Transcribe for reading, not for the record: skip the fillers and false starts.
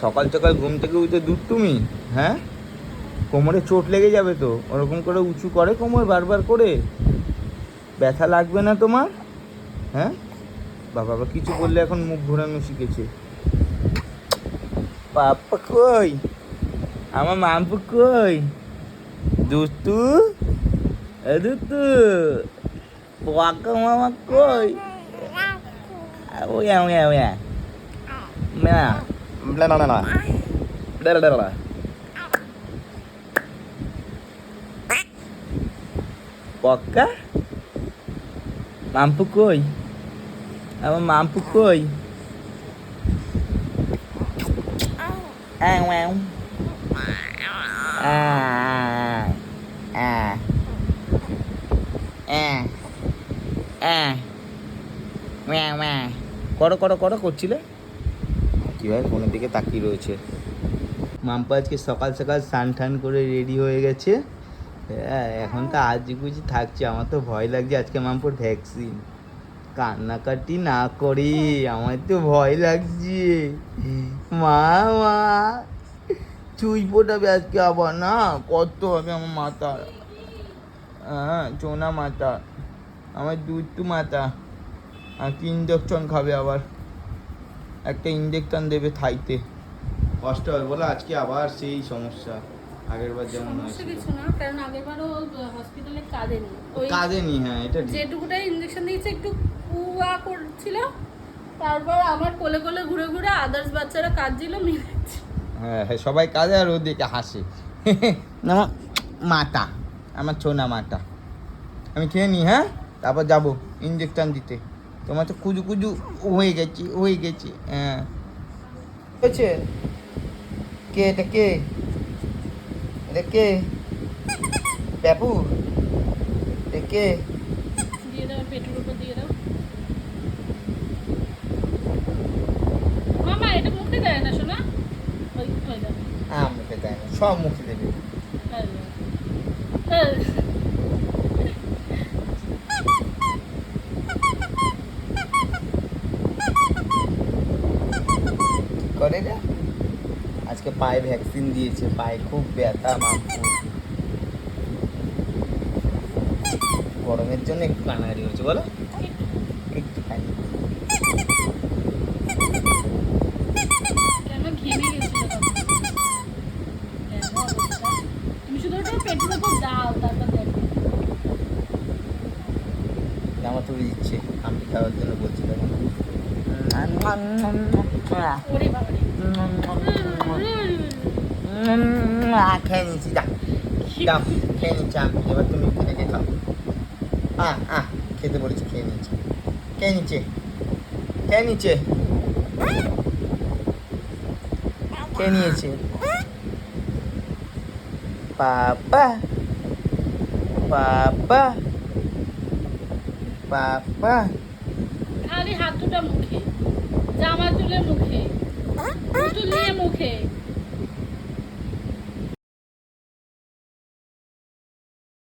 সকাল সকাল ঘুম থেকে উঠে দুধ তুমি? হ্যাঁ, কোমরে চোট লেগে যাবে তো। ওরকম করে উঁচু করে কোমর বারবার করে, ব্যথা লাগবে না তোমার? হ্যাঁ বাবা, কিছু বললে এখন মুখ ঘোরানো শিখেছে। পাপ্পা কই? আমার মাম্পু কই? দুস্তু, এ দুস্তু, পাকা মামা কই? ওয়া ওয়া ওয়া, না না না না না, পক্কা মাম্পু কই? আমার মাম্পু কই? Ow. করো করো করো করছিলে কীভাবে ফোনের দিকে তাকিয়ে রয়েছে। মাম্পা আজকে সকাল সকাল স্নান টান করে রেডি হয়ে গেছে। হ্যাঁ, এখন তো আজগুজি থাকছে। আমার তো ভয় লাগছে আজকে মাম্পুর ভ্যাকসিন। কান্নাকাটি না করি, আমার তো ভয় লাগছে। মা মা, চুই ফোটাবে আজকে আবার না? কত হবে আমার মাথা? হ্যাঁ, চোনা মাথা, আমার দুধ মাথা। আর কি ইঞ্জেকশন খাবে আবার, একটা ইঞ্জেকশন দেবে থাইতে। কষ্ট হবে বলে আজকে আবার সেই সমস্যা। আগের বার যেমন সমস্যা কিছু না, কারণ আগেরবারও হসপিটালে কাঁদেনি। কাঁদেনি, হ্যাঁ এটা ঠিক। যেটুকুটাই ইঞ্জেকশন দিয়েছে একটু কুয়া করছিল, তারপর আমার কোলে কোলে ঘুরে ঘুরে আদার্স বাচ্চারা কাঁদছিল, মিলেছে। হ্যাঁ হ্যাঁ, সবাই কাঁদে আর ওদিকে হাসে। আমার মাথা, আমার ছোনা মাথা। আমি খেয়ে নিই, হ্যাঁ, তারপর যাবো ইঞ্জেকশন দিতে। তোমার তো কুজু কুজু হয়ে গেছে। হ্যাঁ, হয়েছে। কে এটা? কে এটা? কে বাবু? এটা কে? দিয়ে দাও, পেটের উপর দিয়ে দাও। মামা এটা মুখে দেয় না শোনা, ওই দাও। হ্যাঁ, মুখে দেয় না, সব মুখে দেবে। করে রে, আজকে পায়ে ভ্যাকসিন দিয়েছে, পায়ে খুব ব্যথা মাম্পু। গরমের জন্য একটু কান্নাকাটি হচ্ছে বলো, একটুখানি। কেন ঘেমে গেছিল তুমি শুধু ওটা পেটের উপর দাও, তারপর দেখো। জামা তুলে দিচ্ছে, আমি খাওয়ার জন্য বলছি তখন। ওরে বাবা রে। খেয়ে নিচ্ছি, দাও দাও, খেয়ে নিচ্ছি আমি। এবার তুমি খেতে খাও। খেতে বলেছি, খেয়ে নিচ্ছে, খেয়ে নিচ্ছে, খেয়ে নিচ্ছে, খেয়ে নিয়েছে। পাপা পাপা পাপা, খালি হাত দুটা মুখে, জামা তুলে মুখে, পুতুল নিয়ে মুখে।